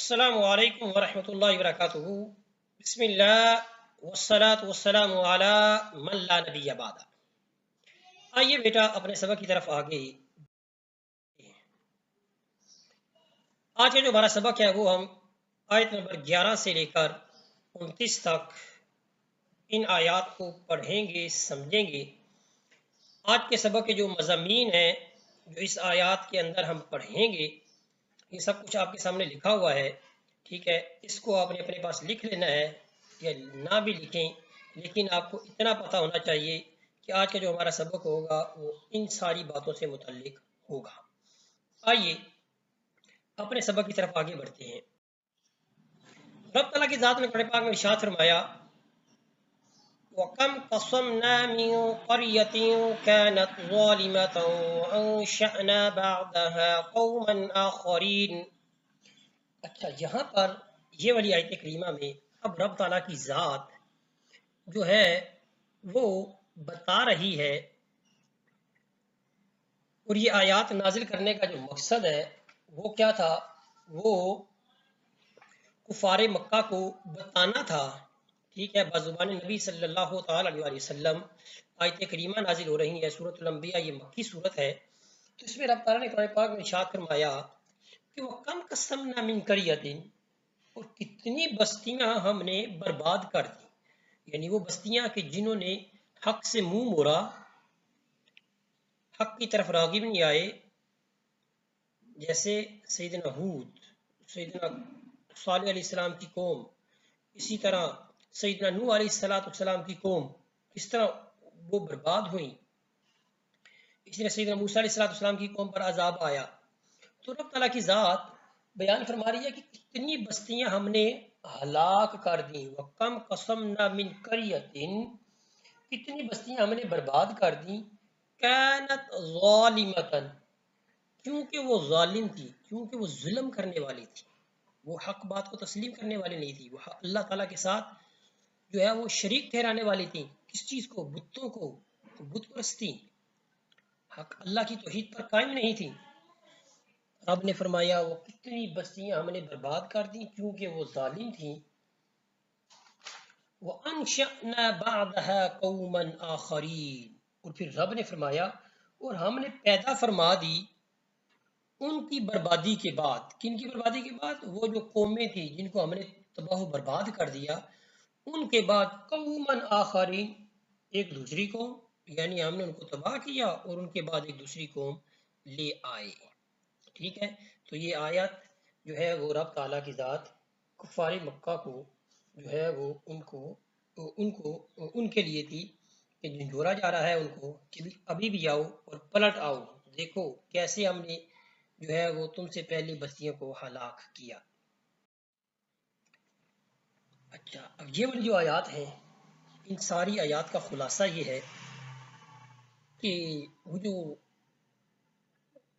السلام علیکم ورحمۃ اللہ وبرکاتہ۔ بسم اللہ والصلاۃ والسلام علی من لا نبی بعد۔ آئیے بیٹا اپنے سبق کی طرف آگے۔ آج کا جو ہمارا سبق ہے وہ ہم آیت نمبر 11 سے لے کر 29 تک ان آیات کو پڑھیں گے، سمجھیں گے۔ آج کے سبق کے جو مضامین ہیں جو اس آیات کے اندر ہم پڑھیں گے، یہ سب کچھ آپ کے سامنے لکھا ہوا ہے، ٹھیک ہے۔ اس کو آپ نے اپنے پاس لکھ لینا ہے یا نہ بھی لکھیں، لیکن آپ کو اتنا پتہ ہونا چاہیے کہ آج کا جو ہمارا سبق ہوگا وہ ان ساری باتوں سے متعلق ہوگا۔ آئیے اپنے سبق کی طرف آگے بڑھتے ہیں۔ رب تعالیٰ کی ذات نے قرآن پاک میں ارشاد فرمایا، وَكَمْ قَصَمْنَا مِنْ قَرْيَةٍ كَانَتْ ظَالِمَةً وَأَنشَأْنَا بَعْدَهَا قَوْمًا آخَرِينَ۔ اچھا، یہاں پر یہ والی آیت کریمہ میں اب رب تعالیٰ کی ذات جو ہے وہ بتا رہی ہے، اور یہ آیات نازل کرنے کا جو مقصد ہے وہ کیا تھا؟ وہ کفار مکہ کو بتانا تھا، ٹھیک ہے، بزبان نبی صلی اللہ تعالی علیہ وسلم۔ آیت کریمہ نازل ہو رہی ہے، سورۃ الانبیاء یہ مکی سورت ہے، تو اس میں رب تعالیٰ نے قرآن پاک میں ارشاد فرمایا کہ وہ کم قسمنا من قریۃ، اور کتنی بستیاں ہم نے برباد کر دی، یعنی وہ بستیاں کہ جنہوں نے حق سے منہ موڑا، حق کی طرف راغب نہیں آئے، جیسے سیدنا ہود، سیدنا صالح علیہ السلام کی قوم، اسی طرح سیدنا نوح علیہ السلام کی قوم، کس طرح وہ برباد ہوئیں، اس طرح سیدنا موسیٰ علیہ السلام کی قوم پر عذاب آیا۔ تو رب تعالیٰ کی ذات بیان فرما رہی ہے کہ کتنی بستیاں ہم نے ہلاک کر دیں، وَكَمْ قَصَمْنَا مِنْ قَرْيَةٍ، کتنی بستیاں ہم نے برباد کر دیں، كَانَتْ ظَالِمَةً، کیونکہ وہ ظالم تھی، کیونکہ وہ ظلم کرنے والی تھی، وہ حق بات کو تسلیم کرنے والی نہیں تھی، وہ اللہ تعالیٰ کے ساتھ جو ہے وہ شریک ٹھہرانے والی تھی۔ کس چیز کو؟ بتوں کو، بت پرستی، حق اللہ کی توحید پر قائم نہیں تھی۔ رب نے فرمایا وہ کتنی بستیاں ہم نے برباد کر دیں کیونکہ وہ ظالم تھیں۔ وَأَنشَأْنَا بَعْدَهَا قَوْمًا آخَرِينَ، اور پھر رب نے فرمایا اور ہم نے پیدا فرما دی ان کی بربادی کے بعد۔ کن کی بربادی کے بعد؟ وہ جو قومیں تھیں جن کو ہم نے تباہ و برباد کر دیا، ان کے بعد قومًا آخرین، ایک دوسری قوم، یعنی ہم نے ان کو تباہ کیا اور ان کے بعد ایک دوسری قوم لے آئے، ٹھیک ہے۔ تو یہ آیت جو ہے وہ رب تعالیٰ کی ذات کفار مکہ کو جو ہے وہ ان کے لیے تھی کہ جھنجھوڑا جا رہا ہے ان کو کہ ابھی بھی آؤ اور پلٹ آؤ، دیکھو کیسے ہم نے جو ہے وہ تم سے پہلی بستیوں کو ہلاک کیا۔ اچھا، اب یہ والی جو آیات ہیں، ان ساری آیات کا خلاصہ یہ ہے کہ وہ جو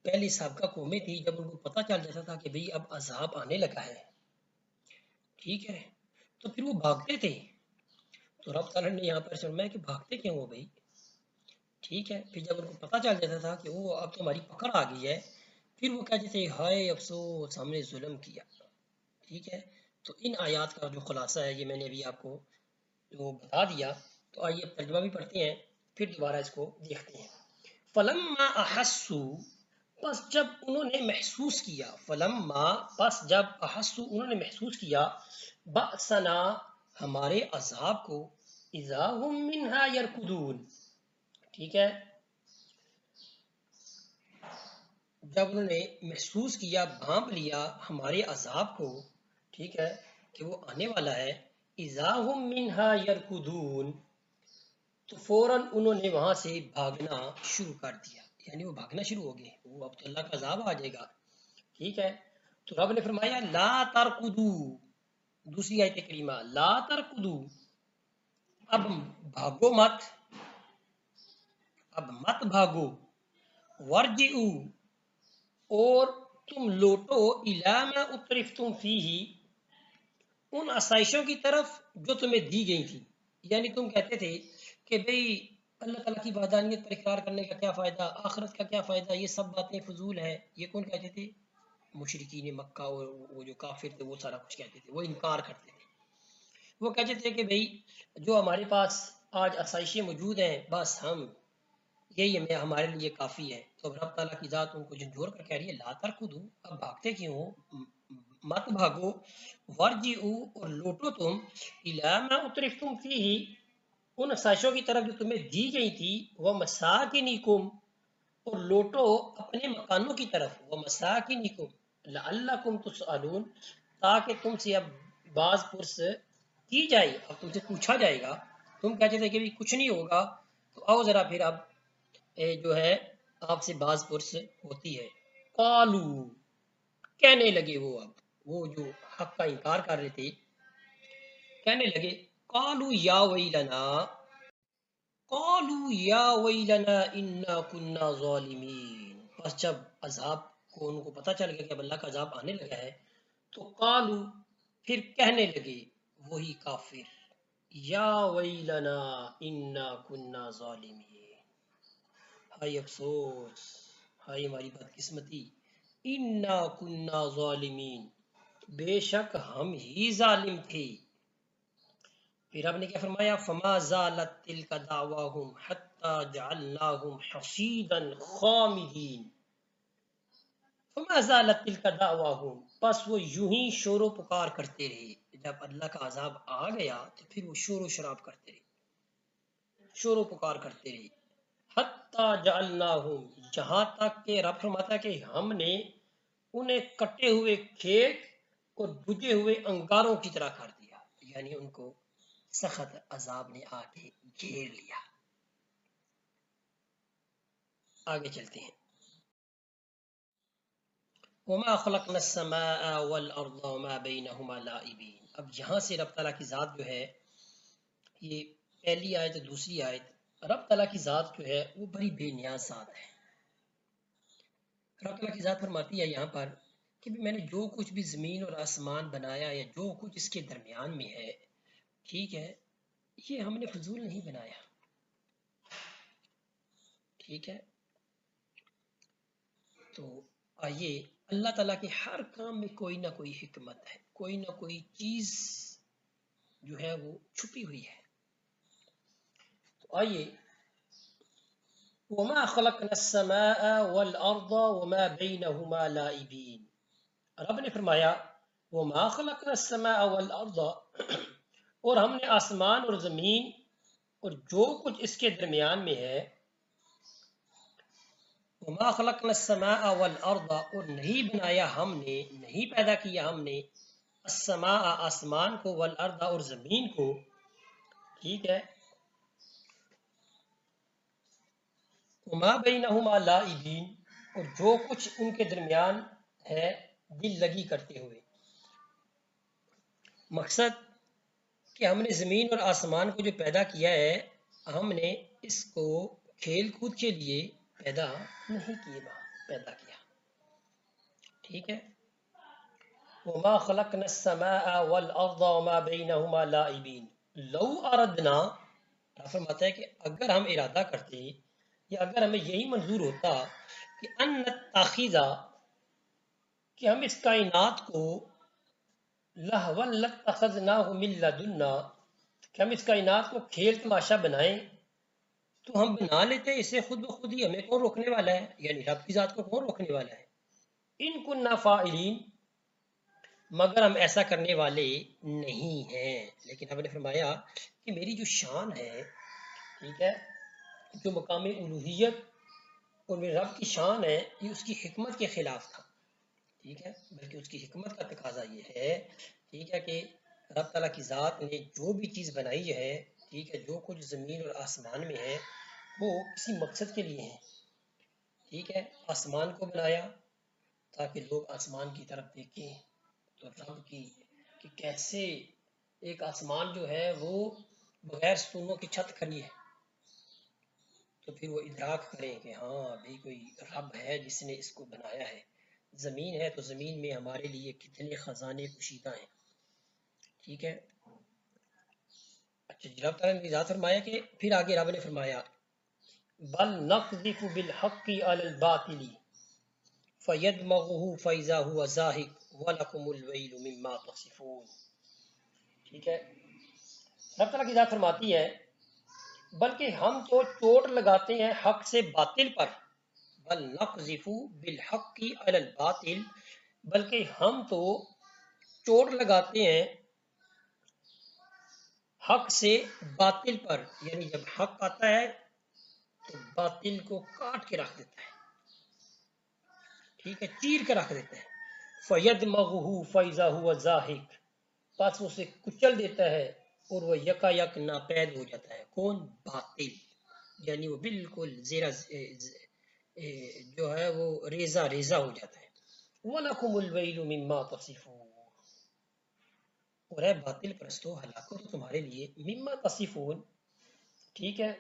پہلی سابقہ قومیں تھی، جب ان کو پتہ چل جاتا تھا کہ بھئی اب عذاب آنے لگا ہے، ٹھیک ہے، تو پھر وہ بھاگتے تھے۔ تو رب تعالیٰ نے یہاں پر فرمایا کہ بھاگتے کیوں ہو بھائی، ٹھیک ہے۔ پھر جب ان کو پتہ چل جاتا تھا کہ وہ اب تو ہماری پکڑ آ گئی ہے، پھر وہ کہتے تھے ہائے افسوس ہم نے ظلم کیا، ٹھیک ہے۔ تو ان آیات کا جو خلاصہ ہے یہ میں نے ابھی آپ کو وہ بتا دیا۔ تو آئیے اب ترجمہ بھی پڑھتے ہیں، پھر دوبارہ اس کو دیکھتے ہیں۔ فلما احسوا، پس جب انہوں نے محسوس کیا، فلما پس جب احسوا انہوں نے محسوس کیا، بأسنا ہمارے عذاب کو، اذا هم منها يركضون، ٹھیک ہے، جب انہوں نے محسوس کیا، بھانپ لیا ہمارے عذاب کو، ٹھیک ہے، کہ وہ آنے والا ہے، اذا هم منها يركضون، تو فوراً انہوں نے وہاں سے بھاگنا شروع کر دیا، یعنی وہ بھاگنا شروع ہو گئے، وہ اب تو اللہ کا عذاب آ جائے گا، ٹھیک ہے۔ تو رب نے فرمایا لا ترکدو، دوسری آیت کریمہ، لا ترکدو، اب بھاگو مت، اب مت بھاگو، ورجعو، اور تم لوٹو، الی ما اترفتم فیہ، ان آسائشوں کی طرف جو تمہیں دی گئی تھی، یعنی تم کہتے تھے کہ بھئی اللہ تعالیٰ کی وحدانیت پر اقرار کرنے کا کیا فائدہ، آخرت کا کیا فائدہ، یہ سب باتیں فضول ہیں، یہ کون کہتے تھے؟ مشرکین مکہ اور وہ جو کافر تھے وہ سارا کچھ کہتے تھے، وہ انکار کرتے تھے. وہ کہتے تھے کہ بھئی جو ہمارے پاس آج آسائشیں موجود ہیں بس یہی ہمیں ہمارے لیے کافی ہے. تو اب رب تعالیٰ کی ذات ان کو جھنجھوڑ کر کہہ رہی ہے لا ترکضوا، اب بھاگتے کیوں ہو، مت بھاگو، ورجعوا اور لوٹو تم الی ما اترفتم فیہ، ان آسائشوں کی طرف جو تمہیں دی گئی تھی، ومساکنکم، اور لوٹو اپنے مکانوں کی طرف، ومساکنکم لعلکم تسألون، تاکہ تم سے اب باز پرس کی جائے، اب تم سے پوچھا جائے گا. تم کہتے تھے کہ بھی کچھ نہیں ہوگا، تو آؤ ذرا پھر اب جو ہے آپ سے باز پرس ہوتی ہے. قالو، کہنے لگے اب وہ جو حق کا انکار کر رہے تھے کہنے لگے قالو یا ویلنا، قالو یا ویلنا انا کننا ظالمین، بس جب عذاب کو ان کو پتہ چل گیا کہ اب اللہ کا عذاب آنے لگا ہے تو قالو، پھر کہنے لگے وہی کافر، یا ویلنا انا کننا ظالمین، ہائے افسوس، ہائے ہماری بدقسمتی، انا کننا ظالمین، بے شک ہم ہی ظالم تھے. پھر رب نے کیا فرمایا فما زالت تلک دعواہم حتی جعلناہم حصیدا خامدین، فما زالت تلک دعواہم، پس وہ یوں ہی شور و پکار کرتے رہے، جب اللہ کا عذاب آ گیا تو پھر وہ شور و شراب کرتے رہے، شور و پکار کرتے رہے. حتی جعلناہم، جہاں تک کہ رب فرماتا ہے کہ ہم نے انہیں کٹے ہوئے کھیت اور بجھے ہوئے انگاروں کی طرح کر دیا، یعنی ان کو سخت عذاب نے آ کے گھیر لیا. آگے چلتے ہیں. وما خلقنا السماء والارض وما بينهما لاعبين، اب یہاں سے رب تعالیٰ کی ذات جو ہے، یہ پہلی آیت دوسری آیت، رب تعالیٰ کی ذات جو ہے وہ بڑی بے نیاز ذات ہے. رب تعالیٰ کی ذات فرماتی ہے یہاں پر کہ میں نے جو کچھ بھی زمین اور آسمان بنایا یا جو کچھ اس کے درمیان میں ہے، ٹھیک ہے، یہ ہم نے فضول نہیں بنایا، ٹھیک ہے. تو آئیے اللہ تعالیٰ کے ہر کام میں کوئی نہ کوئی حکمت ہے، کوئی نہ کوئی چیز جو ہے وہ چھپی ہوئی ہے. تو آئیے وما خلقنا السماء والارض وما بينهما لاعبين، رب نے فرمایا وما خلقنا السماء والارض، اور ہم نے آسمان اور زمین اور جو کچھ اس کے درمیان میں ہے، وما خلقنا السماء والارض، اور نہیں بنایا ہم نے، نہیں پیدا کیا ہم نے، السماء آسمان کو، والارض اور زمین کو، ٹھیک ہے، وما بینہما لاعبین، اور جو کچھ ان کے درمیان ہے دل لگی کرتے ہوئے. مقصد کہ ہم نے زمین اور آسمان کو جو پیدا کیا ہے، ہم نے اس کو کھیل کود کے لیے پیدا نہیں پیدا کیا، ٹھیک ہے. وما خلقنا السماء والارض وما بينهما لاعبين لو اردنا، فرماتا ہے کہ اگر ہم ارادہ کرتے یا اگر ہمیں یہی منظور ہوتا کہ ان نتخذا، کہ ہم اس کائنات کو، لہوا لاتخذناہ من لدنا، کہ ہم اس کائنات کو کھیل تماشا بنائیں تو ہم بنا لیتے اسے خود بخود ہی، ہمیں کون روکنے والا ہے، یعنی رب کی ذات کو کون روکنے والا ہے. ان کننا فاعلین، مگر ہم ایسا کرنے والے نہیں ہیں. لیکن ہم نے فرمایا کہ میری جو شان ہے، ٹھیک ہے، جو مقام الوہیت اور میرے رب کی شان ہے، یہ اس کی حکمت کے خلاف تھا، ٹھیک ہے، بلکہ اس کی حکمت کا تقاضا یہ ہے، ٹھیک ہے، کہ رب تعالیٰ کی ذات نے جو بھی چیز بنائی ہے، ٹھیک ہے، جو کچھ زمین اور آسمان میں ہے وہ کسی مقصد کے لیے ہیں، ٹھیک ہے. آسمان کو بنایا تاکہ لوگ آسمان کی طرف دیکھیں تو رب کی کہ کیسے ایک آسمان جو ہے وہ بغیر ستونوں کی چھت کھڑی ہے، تو پھر وہ ادراک کریں کہ ہاں بھی کوئی رب ہے جس نے اس کو بنایا ہے. زمین ہے تو زمین میں ہمارے لیے کتنے خزانے پوشیدہ ہیں، ٹھیک ہے. اچھا جی، رب تعالیٰ نے ذات فرمایا کہ پھر آگے رب نے فرمایا بل نقذف بالحق علی الباطل فَيَدْمَغُهُ فَإِذَا هُوَ زَاهِقٌ وَلَكُمُ الْوَيْلُ مِمَّا تَصِفُونَ. ٹھیک ہے، رب تعالیٰ کی ذات فرماتی ہے بلکہ ہم تو چوٹ لگاتے ہیں حق سے باطل پر، بل نقذف بالحق علی الباطل، بلکہ ہم تو چوٹ لگاتے ہیں حق سے باطل پر، یعنی جب حق آتا ہے تو باطل کو کاٹ کے رکھ دیتا ہے، ٹھیک ہے، چیر کے رکھ دیتا ہے. فَيَدْمَغُهُ فَإِذَا هُوَ زَاهِقٌ، پس اسے کچل دیتا ہے اور وہ یکا یک ناپید ہو جاتا ہے. کون؟ باطل، یعنی وہ بالکل زیرہ جو ہے وہ ریزہ ریزہ ہو جاتا ہے. وَلَكُمُ الْوَيْلُ مِمَّا تَصِفُونَ، اور ہے باطل پرستو ہلاکت تمہارے لیے، مما تصفون، ٹھیک ہے،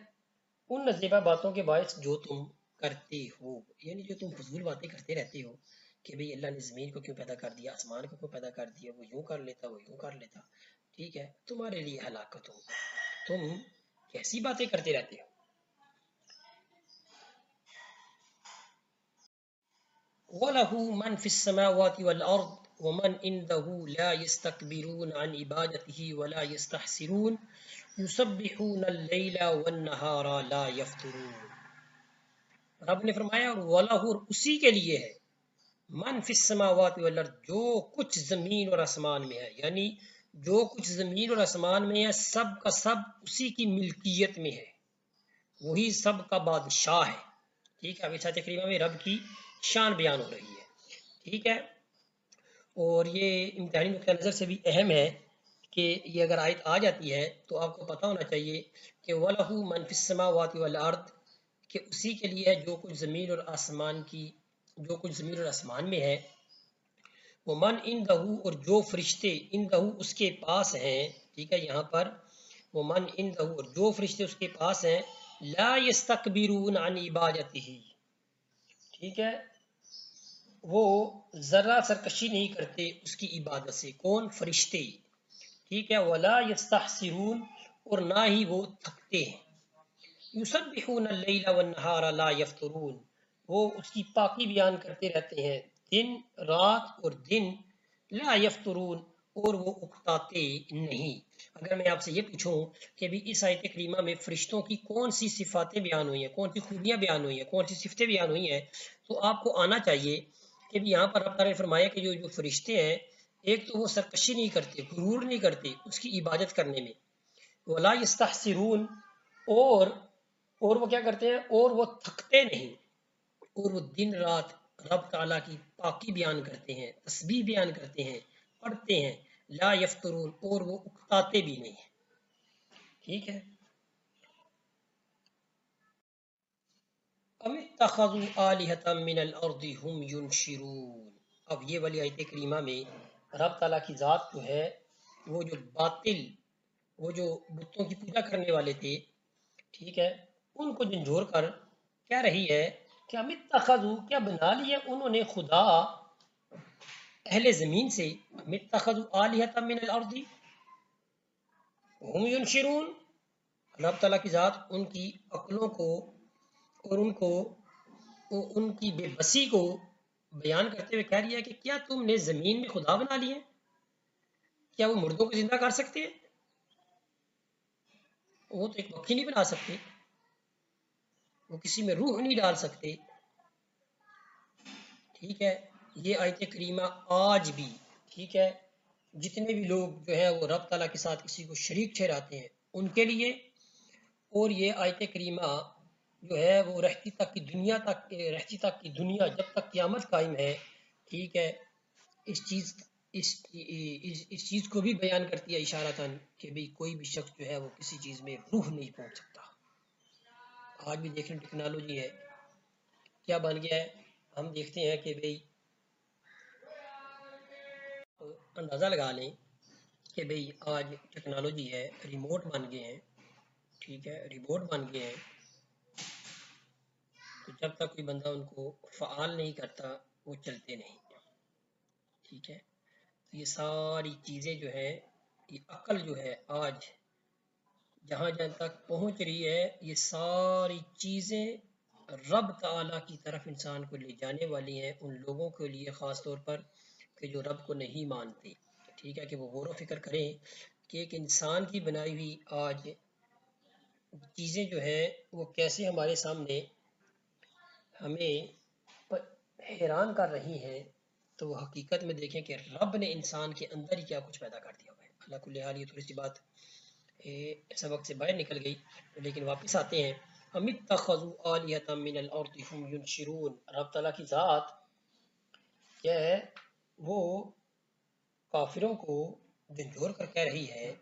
ان نزیبہ باتوں کے باعث جو تم کرتے ہو، یعنی جو تم فضول باتیں کرتے رہتے ہو کہ بھئی اللہ نے زمین کو کیوں پیدا کر دیا، آسمان کو کیوں پیدا کر دیا، وہ یوں کر لیتا وہ یوں کر لیتا، ٹھیک ہے، تمہارے لیے ہلاکت ہو، تم کیسی باتیں کرتے رہتے ہو. وَلَهُ مَنْ فِي السَّمَاوَاتِ وَالْأَرْضِ وَمَنْ عِنْدَهُ لَا يَسْتَكْبِرُونَ عَنْ عِبَادَتِهِ وَلَا يَسْتَحْسِرُونَ يُسَبِّحُونَ اللَّيْلَ وَالنَّهَارَ لَا يَفْتُرُونَ. رب نے فرمایا اور وَلَهُ، اور اسی کے لیے ہے، من فی السماوات والارض، جو کچھ زمین اور آسمان میں ہے، یعنی جو کچھ زمین اور آسمان میں ہے سب کا سب اسی کی ملکیت میں ہے، وہی سب کا بادشاہ ہے. ٹھیک ہے، اب اس آیت کریمہ میں رب کی شان بیان ہو رہی ہے. ٹھیک ہے، اور یہ امتحانی نقطہ نظر سے بھی اہم ہے کہ یہ اگر آیت آ جاتی ہے تو آپ کو پتہ ہونا چاہیے کہ وَلَهُ مَنْ فِي السَّمَاوَاتِ وَالْأَرْضِ، کہ اسی کے لیے ہے جو کچھ زمین اور آسمان کی، جو کچھ زمین اور آسمان میں ہے. وَمَنْ عِنْدَهُ، اور جو فرشتے عِنْدَهُ اس کے پاس ہیں. ٹھیک ہے، یہاں پر وَمَنْ عِنْدَهُ، اور جو فرشتے اس کے پاس ہیں، لَا يَسْتَكْبِرُونَ عَنْ عِبَادَتِهِ، ٹھیک ہے، وہ ذرا سرکشی نہیں کرتے اس کی عبادت سے. کون؟ فرشتے. ٹھیک ہے، وَلَا يَسْتَحْسِرُونَ، اور نہ ہی وہ تھکتے ہیں. یسبحون اللیل والنہار لا یفترون، وہ اس کی پاکی بیان کرتے رہتے ہیں دن رات، اور دن لا یفترون، اور وہ اکتاتے نہیں. اگر میں آپ سے یہ پوچھوں کہ بھی اس آیت کریمہ میں فرشتوں کی کون سی صفاتیں بیان ہوئی ہیں، کون سی خوبیاں بیان ہوئی ہیں، کون سی صفتیں بیان ہوئی ہیں، تو آپ کو آنا چاہیے کہ بھی یہاں پر رب تعالیٰ نے فرمایا کہ جو فرشتے ہیں، ایک تو وہ سرکشی نہیں کرتے، غرور نہیں کرتے اس کی عبادت کرنے میں، ولا یستحسرون، اور وہ کیا کرتے ہیں، اور وہ تھکتے نہیں، اور وہ دن رات رب تعالیٰ کی پاکی بیان کرتے ہیں، تسبیح بیان کرتے ہیں، پڑھتے ہیں. لا یفترون، اور وہ اکتاتے بھی نہیں. ٹھیک ہے، ام اتخذوا آلہۃ من الارض هم ینشرون. اب یہ والی آیت کریمہ میں رب تعالیٰ کی ذات جو ہے، وہ جو باطل، وہ جو بتوں کی پوجا کرنے والے تھے، ٹھیک ہے، ان کو جھنجھوڑ کر کہہ رہی ہے کہ ام اتخذوا، کیا بنا لیا انہوں نے خدا اہل زمین سے، ام اتخذوا آلہۃ من الارض هم ینشرون. رب تعالیٰ کی ذات ان کی عقلوں کو اور ان کی بے بسی کو بیان کرتے ہوئے کہہ رہی ہے کہ کیا تم نے زمین میں خدا بنا لیے، کیا وہ مردوں کو زندہ کر سکتے ہیں؟ وہ تو ایک مکھی نہیں بنا سکتے، وہ کسی میں روح نہیں ڈال سکتے. ٹھیک ہے، یہ آیت کریمہ آج بھی، ٹھیک ہے، جتنے بھی لوگ جو ہے وہ رب تعالیٰ کے ساتھ کسی کو شریک ٹھہراتے ہیں ان کے لیے، اور یہ آیت کریمہ جو ہے وہ رہتی تک کی دنیا جب تک قیامت قائم ہے، ٹھیک ہے، اس چیز کو بھی بیان کرتی ہے اشارتاً کہ بھی کوئی بھی شخص جو ہے وہ کسی چیز میں روح نہیں پہنچ سکتا. آج بھی دیکھیں ٹیکنالوجی ہے کیا بن گیا ہے، ہم دیکھتے ہیں کہ بھئی اندازہ لگا لیں کہ بھئی آج ٹیکنالوجی ہے، ریموٹ بن گئے ہیں، ٹھیک ہے، ریموٹ بن گئے ہیں، تو جب تک کوئی بندہ ان کو فعال نہیں کرتا وہ چلتے نہیں. ٹھیک ہے، تو یہ ساری چیزیں جو ہے، یہ عقل جو ہے آج جہاں تک پہنچ رہی ہے، یہ ساری چیزیں رب تعالیٰ کی طرف انسان کو لے جانے والی ہیں ان لوگوں کے لیے خاص طور پر کہ جو رب کو نہیں مانتے. ٹھیک ہے، کہ وہ غور و فکر کریں کہ ایک انسان کی بنائی ہوئی آج چیزیں جو ہیں وہ کیسے ہمارے سامنے ہمیں حیران کر رہی ہیں. تو وہ حقیقت میں دیکھیں کہ رب نے انسان کے اندر ہی کیا کچھ پیدا کر دیا ہوا ہے. اللہ کل حال یہ تھوڑی سی بات سبق سے باہر نکل گئی، لیکن واپس آتے ہیں. ام اتخذوا آلیۃ من الارض هم ینشرون. رب تعالیٰ کی ذات کیا ہے، وہ کافروں کو جھنجھوڑ کر کہہ رہی ہے،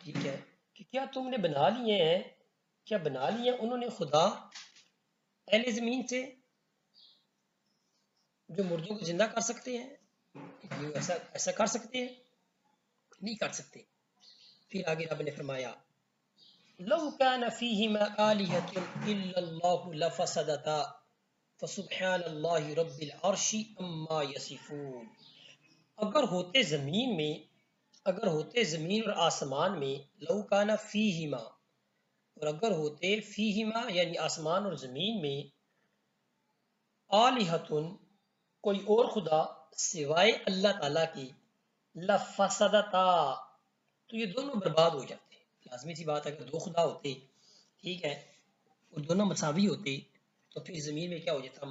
ٹھیک ہے، کہ کیا تم نے بنا لیے ہیں، کیا بنا لیا انہوں نے خدا اہل زمین سے جو مردوں کو زندہ کر سکتے ہیں. ایسا کر سکتے ہیں؟ نہیں کر سکتے. پھر آگے رب نے فرمایا لو كان فيهما آلهة إلا الله لفسدتا فسبحان الله رب العرش اما يصفون. اگر ہوتے زمین اور آسمان میں، لو كان فيهما، اور اگر ہوتے فيهما یعنی آسمان اور زمین میں، آلهة کوئی اور خدا سوائے اللہ تعالیٰ کی، لفسدتا تو یہ دونوں برباد ہو جاتے. لازمی سی بات ہے، اگر دو خدا ہوتے، ٹھیک ہے، اور دونوں مساوی ہوتے تو پھر زمین میں کیا ہو جاتا،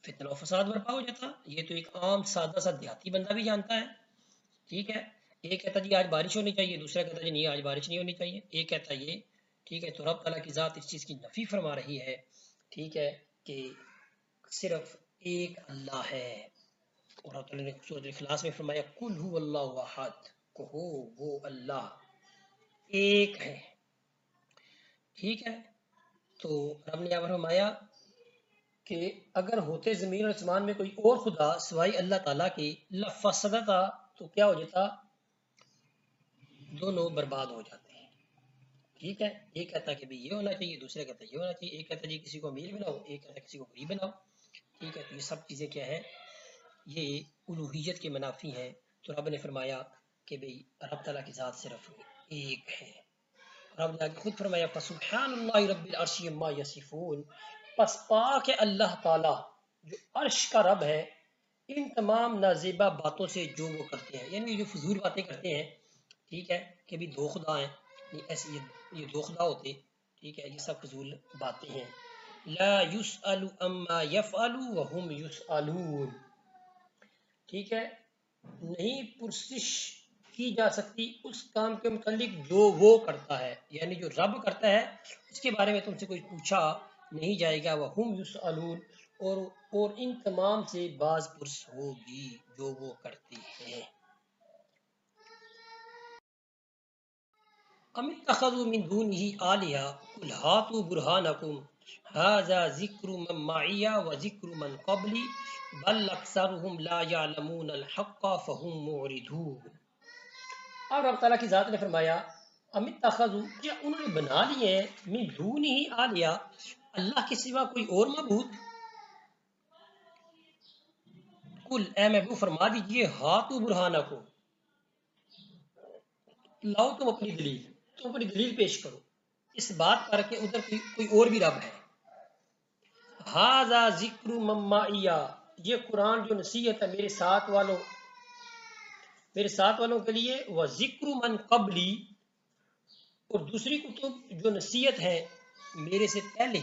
فتنہ و فساد برپا ہو جاتا. یہ تو ایک عام سادہ سا دیہاتی بندہ بھی جانتا ہے. ٹھیک ہے، ایک کہتا جی آج بارش ہونی چاہیے، دوسرا کہتا جی نہیں آج بارش نہیں ہونی چاہیے، ایک کہتا یہ. ٹھیک ہے، تو رب تعالیٰ کی ذات اس چیز کی نفی فرما رہی ہے، ٹھیک ہے، کہ صرف ایک اللہ ہے. اور رب تعالیٰ نے سورۃ الاخلاص میں فرمایا قل هو اللہ احد، کہو وہ اللہ ایک ہے. ٹھیک ہے، تو رب نے یہاں فرمایا کہ اگر ہوتے زمین اور آسمان میں کوئی اور خدا سوائے اللہ تعالیٰ کی، لفسدتا تو کیا ہو جاتا، دونوں برباد ہو جاتے ہیں. ٹھیک ہے، ایک کہتا کہ یہ ہونا چاہیے، دوسرا کہتا یہ ہونا چاہیے، ایک کہتا جی کسی کو امیر بناؤ، ایک کہتا کسی کو غریب بناؤ. ٹھیک ہے، تو یہ سب چیزیں کیا ہے، یہ الوہیت کے منافی ہیں. تو رب نے فرمایا کہ بھئی رب تعالیٰ کی ذات صرف ایک ہے. رب نے خود فرمایا فسبحان اللہ رب العرش عما یصفون، پس پاک ہے اللہ تعالیٰ جو عرش کا رب ہے ان تمام نازیبہ باتوں سے جو وہ کرتے ہیں، یعنی جو فضول باتیں کرتے ہیں. ٹھیک ہے، کہ بھی دو خدا ہیں، نہیں ایسے یہ دو خدا ہوتے. ٹھیک ہے، یہ سب فضول باتیں ہیں. لا یسأل اما یفعل وهم یسألون. ٹھیک ہے، نہیں پرسش کی جا سکتی اس کام کے متعلق جو وہ کرتا ہے، یعنی جو رب کرتا ہے اس کے بارے میں تم سے کوئی پوچھا نہیں جائے گا. وَهُمْ يُسْأَلُونَ، اور ان تمام سے باز پرس ہوگی جو وہ کرتے ہیں. أَمِ اتَّخَذُوا مِن دُونِهِ آلِهَةً قُلْ هَاتُوا بُرْهَانَكُمْ هَٰذَا ذِكْرُ مَن مَّعِيَ وَذِكْرُ مَن قَبْلِي بَلْ أَكْثَرُهُمْ لَا يَعْلَمُونَ الْحَقَّ فَهُم مُّعْرِضُونَ. اور رب تعالیٰ کی ذات نے فرمایا ام اتخذوا، کیا انہوں نے بنا لیے ہیں من دونہ آلیہ، اللہ کے سوا کوئی اور معبود. کل اے محبوب فرما دیجئے ہاتو برہانکم، لاؤ تم اپنی دلیل، تم اپنی دلیل پیش کرو اس بات پر کہ ادھر کوئی اور بھی رب ہے. ھذا ذکر من معیہ، یہ قرآن جو نصیحت ہے میرے ساتھ والوں کے لیے. وہ ذکر من قبلی، اور دوسری کتب جو نصیحت ہے میرے سے پہلے.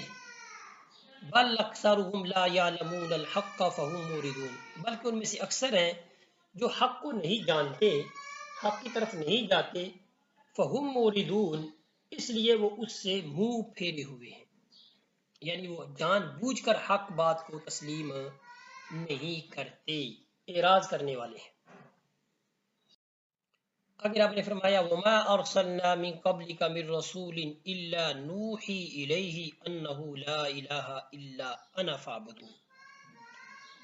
بل اکثرهم لا يعلمون الحق فهم موردون، بلکہ ان میں سے اکثر ہیں جو حق کو نہیں جانتے، حق کی طرف نہیں جاتے. فهم موردون، اس لیے وہ اس سے منہ پھیرے ہوئے ہیں، یعنی وہ جان بوجھ کر حق بات کو تسلیم نہیں کرتے، اعراض کرنے والے ہیں. اگر آپ نے فرمایا وما ارسلنا من قبلک من رسول الا نوحی الیہ انہ لا الہ الا انا فاعبدون.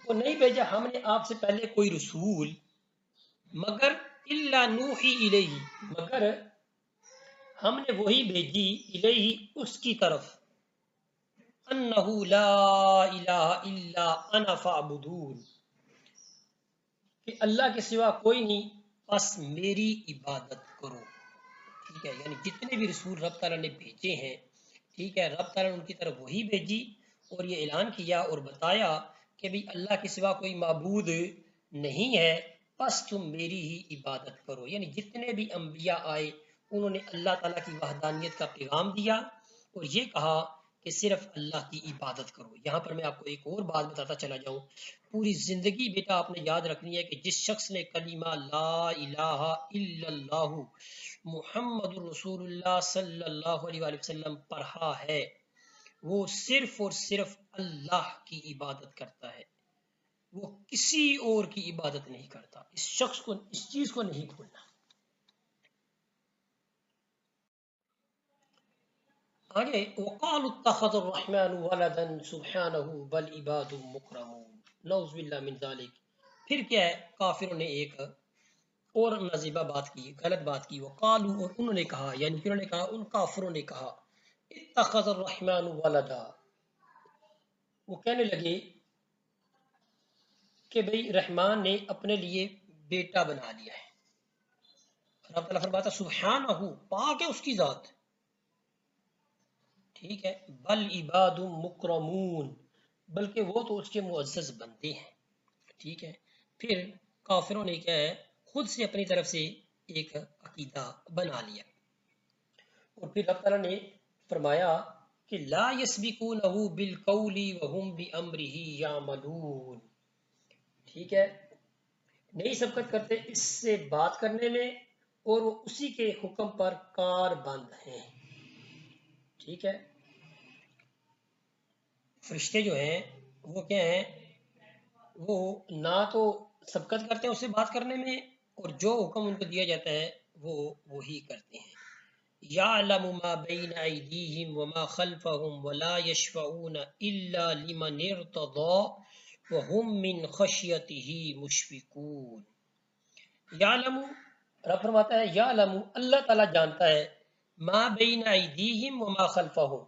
وہ نہیں بھیجا ہم نے آپ سے پہلے کوئی رسول مگر الا نوحی الیہ، مگر ہم نے وہی بھیجی الیہ اس کی طرف، انہ لا الہ الا انا فاعبدون، کہ اللہ کے سوا کوئی نہیں بس میری عبادت کرو. ٹھیک ہے، یعنی جتنے بھی رسول رب تعالیٰ نے بھیجے ہیں، ٹھیک ہے، رب تعالیٰ نے ان کی طرف وہی بھیجی اور یہ اعلان کیا اور بتایا کہ بھی اللہ کے سوا کوئی معبود نہیں ہے، پس تم میری ہی عبادت کرو. یعنی جتنے بھی انبیاء آئے انہوں نے اللہ تعالیٰ کی وحدانیت کا پیغام دیا اور یہ کہا کہ صرف اللہ کی عبادت کرو. یہاں پر میں آپ کو ایک اور بات بتاتا چلا جاؤں. پوری زندگی بیٹا آپ نے یاد رکھنی ہے کہ جس شخص نے کلمہ لا الہ الا اللہ محمد رسول اللہ صلی اللہ علیہ وآلہ وسلم پڑھا ہے، وہ صرف اور صرف اللہ کی عبادت کرتا ہے، وہ کسی اور کی عبادت نہیں کرتا. اس شخص کو اس چیز کو نہیں بھولنا. آگے وقالوا اتخذ الرحمن ولدا سبحانه بل عباد مکرمون نعوذ باللہ من ذلک. پھر کیا ہے، کافروں نے ایک اور نازیبہ بات کی، غلط بات کی. وقالوا، اور انہوں نے کہا، یعنی کہ انہوں نے کہا، ان کافروں نے کہا، اتخذ الرحمن ولدا، وہ کہنے لگے کہ بھئی رحمان نے اپنے لیے بیٹا بنا لیا ہے. رب تعالیٰ فرماتا سبحانہ، پاک ہے اس کی ذات، ٹھیک ہے. بل عباد مکرمون، بلکہ وہ تو اس کے معزز بندے ہیں، ٹھیک ہے. پھر کافروں نے کیا ہے، خود سے اپنی طرف سے ایک عقیدہ بنا لیا. اور پھر رب تعالیٰ نے فرمایا کہ لا یسبقونہ بالقول وہم بامرہ یعملون، ٹھیک ہے، نہیں سبقت کرتے اس سے بات کرنے میں اور وہ اسی کے حکم پر کار بند ہیں، ٹھیک ہے. فرشتے جو ہیں وہ کیا ہیں، وہ نہ تو سبقت کرتے ہیں اس سے بات کرنے میں، اور جو حکم ان کو دیا جاتا ہے وہ وہی کرتے ہیں. یعلم ما بین ایدیہم وما خلفہم ولا یشفعون الا لمن ارتضی وہم من خشیتہ مشفقون. یعلم، رب فرماتا ہے یعلم، اللہ تعالیٰ جانتا ہے، ما بین ایدیہم وما خلفہم،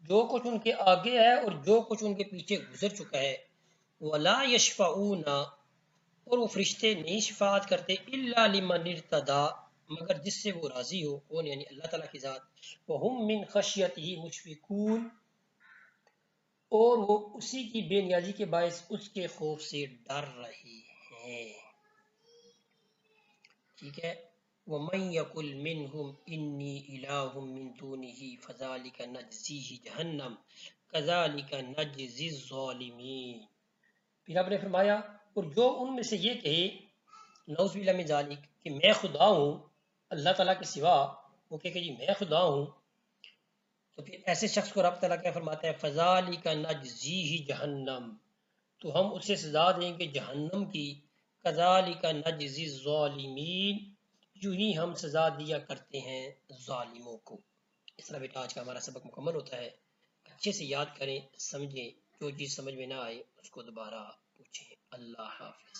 جو کچھ ان کے آگے ہے اور جو کچھ ان کے پیچھے گزر چکا ہے. ولا یشفعون، اور وہ فرشتے نہیں شفاعت کرتے، الا لمن ارتضی، مگر جس سے وہ راضی ہو. کون؟ یعنی اللہ تعالیٰ کی ذات. وہم من خشیتہ مشفقون، اور وہ اسی کی بے نیازی کے باعث اس کے خوف سے ڈر رہے ہیں، ٹھیک ہے. وَمَن يَقُلْ مِنْهُمْ إِنِّي إِلَٰهٌ مِّن دُونِهِ فَذَٰلِكَ نَجْزِيهِ جَهَنَّمَ كَذَٰلِكَ نَجْزِي الظَّالِمِينَ. پھر آپ نے فرمایا، اور جو ان میں سے یہ کہے نعوذ باللہ من ذالک کہ میں خدا ہوں اللہ تعالیٰ کے سوا، وہ کہے کہ جی میں خدا ہوں، تو پھر ایسے شخص کو رب تعالیٰ کیا فرماتا ہے، فَذَٰلِكَ نَجْزِيهِ جَهَنَّمَ، تو ہم اسے سزا دیں گے جہنم کی. كَذَٰلِكَ نَجْزِي الظَّالِمِينَ، یوں ہی ہم سزا دیا کرتے ہیں ظالموں کو. اس طرح بیٹا آج کا ہمارا سبق مکمل ہوتا ہے. اچھے سے یاد کریں، سمجھیں، جو چیز سمجھ میں نہ آئے اس کو دوبارہ پوچھیں. اللہ حافظ.